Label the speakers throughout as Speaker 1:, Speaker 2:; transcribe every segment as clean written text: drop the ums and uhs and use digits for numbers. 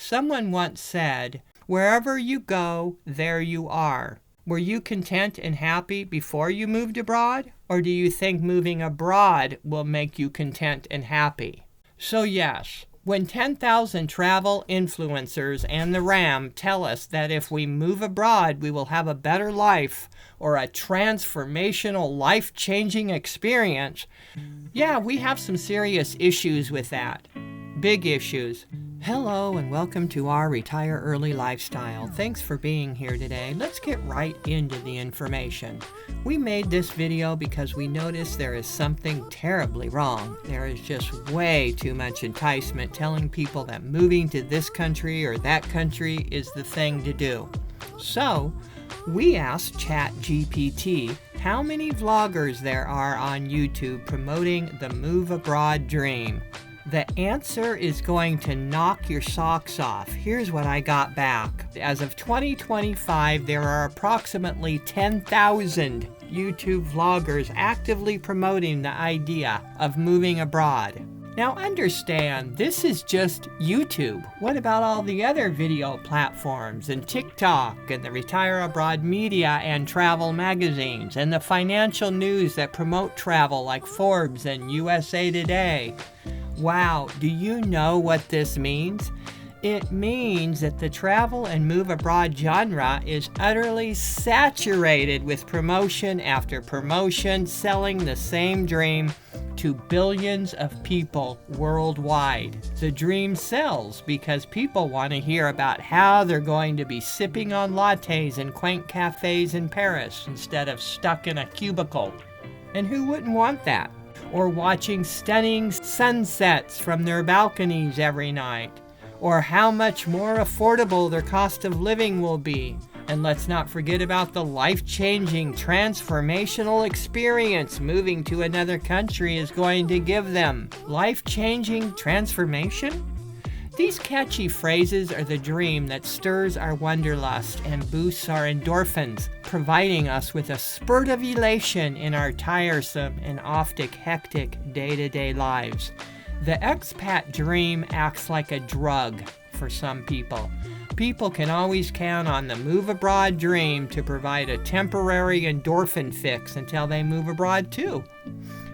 Speaker 1: Someone once said, "Wherever you go, there you are." Were you content and happy before you moved abroad? Or do you think moving abroad will make you content and happy? So yes, when 10,000 travel influencers and the RAM tell us that if we move abroad, we will have a better life or a transformational, life-changing experience, yeah, we have some serious issues with that. Big issues. Hello and welcome to our Retire Early lifestyle. Thanks for being here today. Let's get right into the information. We made this video because we noticed there is something terribly wrong. There is just way too much enticement telling people that moving to this country or that country is the thing to do. So, we asked ChatGPT how many vloggers there are on YouTube promoting the move abroad dream. The answer is going to knock your socks off. Here's what I got back. As of 2025, there are approximately 10,000 YouTube vloggers actively promoting the idea of moving abroad. Now understand, this is just YouTube. What about all the other video platforms and TikTok and the Retire Abroad media and travel magazines and the financial news that promote travel like Forbes and USA Today? Wow, do you know what this means? It means that the travel and move abroad genre is utterly saturated with promotion after promotion, selling the same dream to billions of people worldwide. The dream sells because people want to hear about how they're going to be sipping on lattes in quaint cafes in Paris instead of stuck in a cubicle. And who wouldn't want that? Or watching stunning sunsets from their balconies every night. Or how much more affordable their cost of living will be. And let's not forget about the life-changing, transformational experience moving to another country is going to give them. Life-changing transformation? These catchy phrases are the dream that stirs our wanderlust and boosts our endorphins, providing us with a spurt of elation in our tiresome and often hectic day-to-day lives. The expat dream acts like a drug for some people. People can always count on the move abroad dream to provide a temporary endorphin fix until they move abroad too.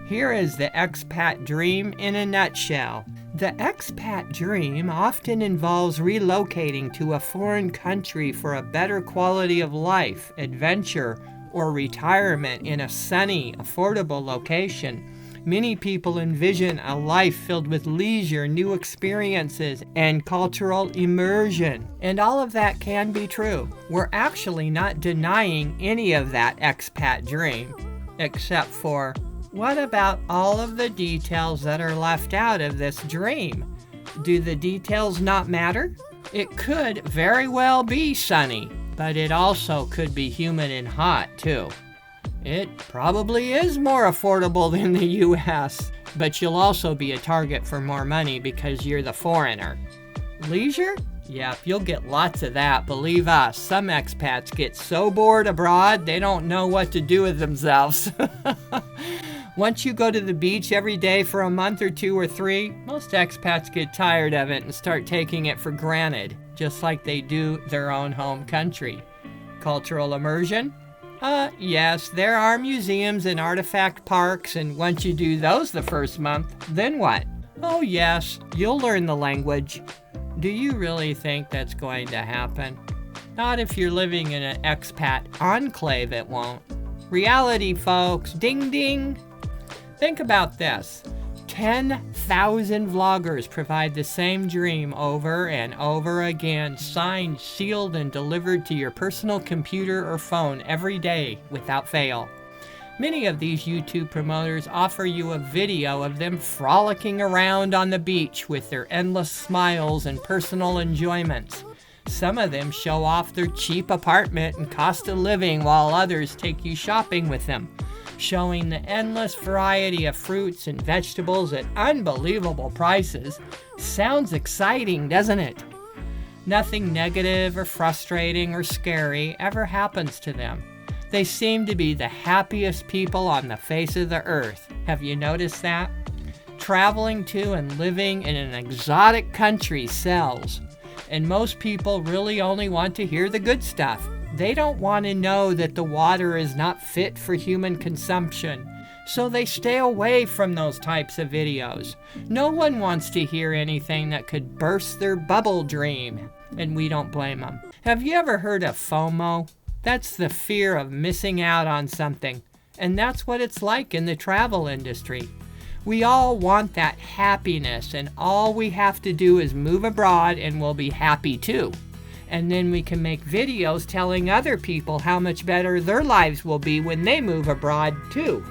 Speaker 1: Here is the expat dream in a nutshell. The expat dream often involves relocating to a foreign country for a better quality of life, adventure, or retirement in a sunny, affordable location. Many people envision a life filled with leisure, new experiences, and cultural immersion. And all of that can be true. We're actually not denying any of that expat dream, except for, what about all of the details that are left out of this dream? Do the details not matter? It could very well be sunny, but it also could be humid and hot too. It probably is more affordable than the US, but you'll also be a target for more money because you're the foreigner. Leisure? Yep, you'll get lots of that, believe us. Some expats get so bored abroad, they don't know what to do with themselves. Once you go to the beach every day for a month or 2 or 3, most expats get tired of it and start taking it for granted, just like they do their own home country. Cultural immersion? Yes, there are museums and artifact parks, and once you do those the first month, then what? Oh yes, you'll learn the language. Do you really think that's going to happen? Not if you're living in an expat enclave, it won't. Reality, folks. Ding ding. Think about this. 10,000 vloggers provide the same dream over and over again, signed, sealed, and delivered to your personal computer or phone every day without fail. Many of these YouTube promoters offer you a video of them frolicking around on the beach with their endless smiles and personal enjoyments. Some of them show off their cheap apartment and cost of living while others take you shopping with them, showing the endless variety of fruits and vegetables at unbelievable prices. Sounds exciting, doesn't it? Nothing negative or frustrating or scary ever happens to them. They seem to be the happiest people on the face of the earth. Have you noticed that? Traveling to and living in an exotic country sells. And most people really only want to hear the good stuff. They don't want to know that the water is not fit for human consumption. So they stay away from those types of videos. No one wants to hear anything that could burst their bubble dream. And we don't blame them. Have you ever heard of FOMO? That's the fear of missing out on something. And that's what it's like in the travel industry. We all want that happiness, and all we have to do is move abroad and we'll be happy too. And then we can make videos telling other people how much better their lives will be when they move abroad too.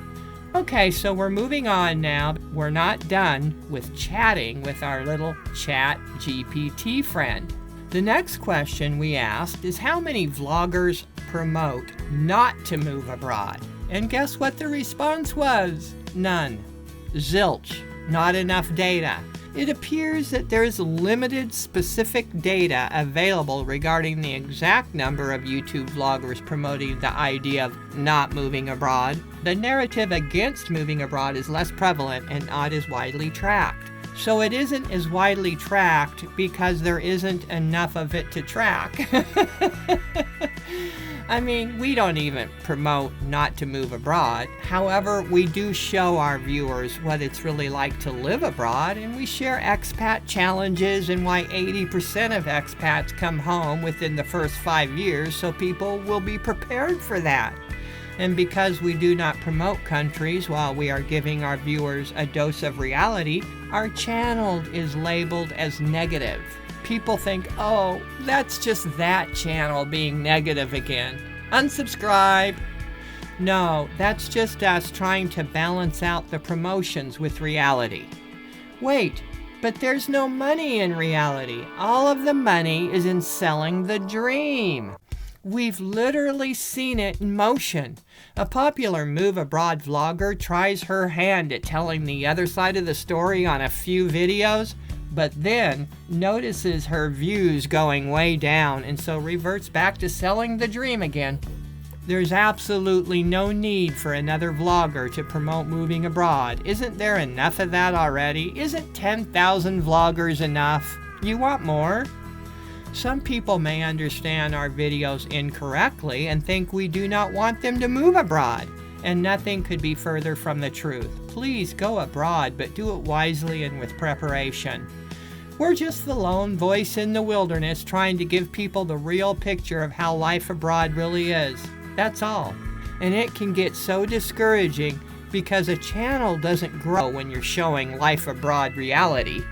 Speaker 1: Okay, so we're moving on now. We're not done with chatting with our little Chat GPT friend. The next question we asked is how many vloggers promote not to move abroad? And guess what the response was? None. Zilch. Not enough data. It appears that there is limited specific data available regarding the exact number of YouTube vloggers promoting the idea of not moving abroad. The narrative against moving abroad is less prevalent and not as widely tracked. So it isn't as widely tracked because there isn't enough of it to track. I mean, we don't even promote not to move abroad. However, we do show our viewers what it's really like to live abroad, and we share expat challenges and why 80% of expats come home within the first 5 years, so people will be prepared for that. And because we do not promote countries while we are giving our viewers a dose of reality, our channel is labeled as negative. People think, oh, that's just that channel being negative again. Unsubscribe. No, that's just us trying to balance out the promotions with reality. Wait, but there's no money in reality. All of the money is in selling the dream. We've literally seen it in motion. A popular move abroad vlogger tries her hand at telling the other side of the story on a few videos, but then notices her views going way down and so reverts back to selling the dream again. There's absolutely no need for another vlogger to promote moving abroad. Isn't there enough of that already? Isn't 10,000 vloggers enough? You want more? Some people may understand our videos incorrectly and think we do not want them to move abroad, and nothing could be further from the truth. Please go abroad, but do it wisely and with preparation. We're just the lone voice in the wilderness trying to give people the real picture of how life abroad really is. That's all. And it can get so discouraging because a channel doesn't grow when you're showing life abroad reality.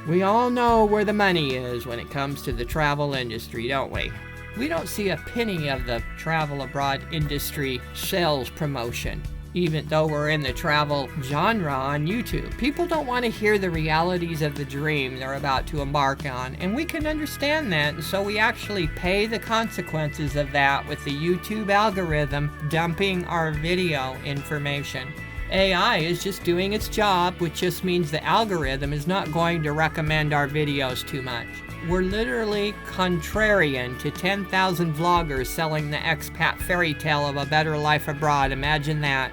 Speaker 1: We all know where the money is when it comes to the travel industry, don't we? We don't see a penny of the travel abroad industry sales promotion, even though we're in the travel genre on YouTube. People don't want to hear the realities of the dream they're about to embark on, and we can understand that, and so we actually pay the consequences of that with the YouTube algorithm dumping our video information. AI is just doing its job, which just means the algorithm is not going to recommend our videos too much. We're literally contrarian to 10,000 vloggers selling the expat fairy tale of a better life abroad. Imagine that.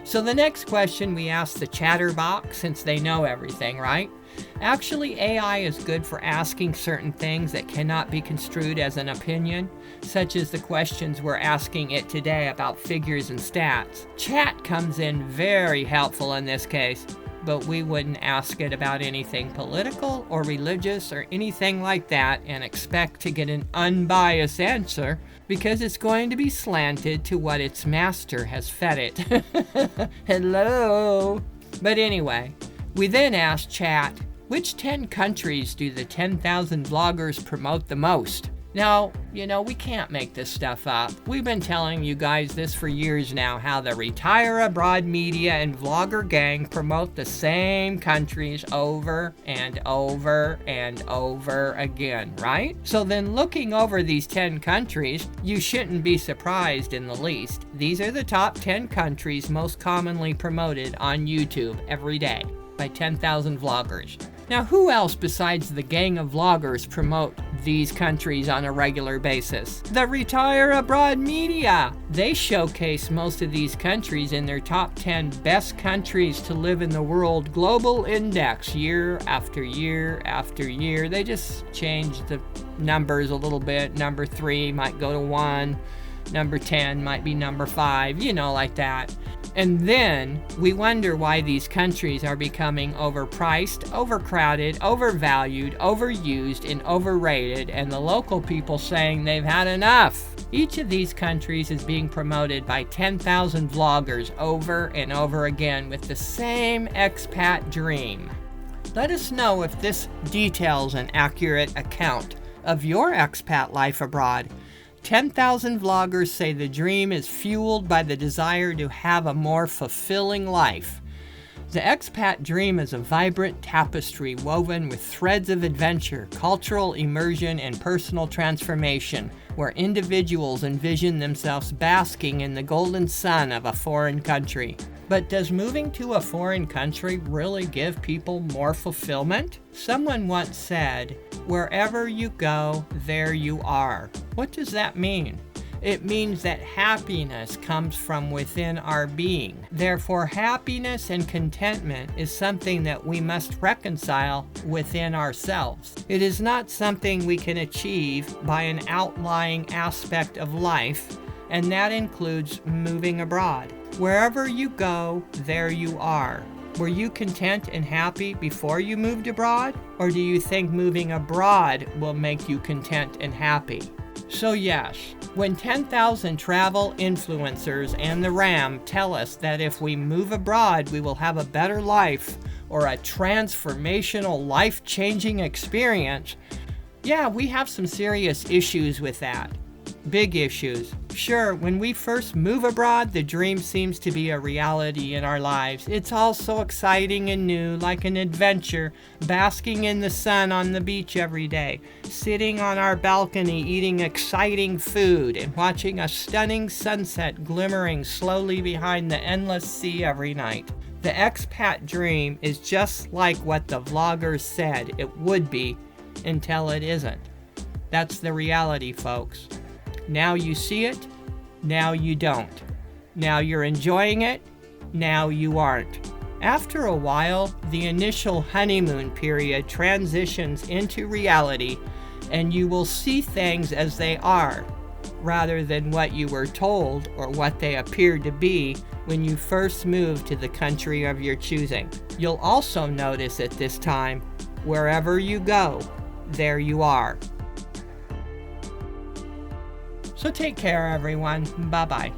Speaker 1: So the next question we ask the chatterbox, since they know everything, right? Actually, AI is good for asking certain things that cannot be construed as an opinion, such as the questions we're asking it today about figures and stats. Chat comes in very helpful in this case, but we wouldn't ask it about anything political or religious or anything like that and expect to get an unbiased answer, because it's going to be slanted to what its master has fed it. Hello. But anyway, we then asked Chat, which 10 countries do the 10,000 vloggers promote the most? Now, we can't make this stuff up. We've been telling you guys this for years now, how the Retire Abroad media and vlogger gang promote the same countries over and over and over again, right? So then looking over these 10 countries, you shouldn't be surprised in the least. These are the top 10 countries most commonly promoted on YouTube every day by 10,000 vloggers. Now, who else besides the gang of vloggers promote these countries on a regular basis? The Retire Abroad media. They showcase most of these countries in their top 10 best countries to live in the world global index year after year after year. They just change the numbers a little bit. Number 3 might go to 1. Number 10 might be number 5, like that. And then we wonder why these countries are becoming overpriced, overcrowded, overvalued, overused, and overrated, and the local people saying they've had enough. Each of these countries is being promoted by 10,000 vloggers over and over again with the same expat dream. Let us know if this details an accurate account of your expat life abroad. 10,000 vloggers say the dream is fueled by the desire to have a more fulfilling life. The expat dream is a vibrant tapestry woven with threads of adventure, cultural immersion, and personal transformation, where individuals envision themselves basking in the golden sun of a foreign country. But does moving to a foreign country really give people more fulfillment? Someone once said, "Wherever you go, there you are." What does that mean? It means that happiness comes from within our being. Therefore, happiness and contentment is something that we must reconcile within ourselves. It is not something we can achieve by an outlying aspect of life, and that includes moving abroad. Wherever you go, there you are. Were you content and happy before you moved abroad? Or do you think moving abroad will make you content and happy? So yes, when 10,000 travel influencers and the RAM tell us that if we move abroad we will have a better life or a transformational, life-changing experience, yeah, we have some serious issues with that. Big issues. Sure, when we first move abroad, the dream seems to be a reality in our lives. It's all so exciting and new, like an adventure, basking in the sun on the beach every day, sitting on our balcony eating exciting food, and watching a stunning sunset glimmering slowly behind the endless sea every night. The expat dream is just like what the vloggers said it would be until it isn't. That's the reality, folks. Now you see it, now you don't. Now you're enjoying it, now you aren't. After a while, the initial honeymoon period transitions into reality, and you will see things as they are, rather than what you were told or what they appeared to be when you first moved to the country of your choosing. You'll also notice at this time, wherever you go, there you are. So take care, everyone. Bye-bye.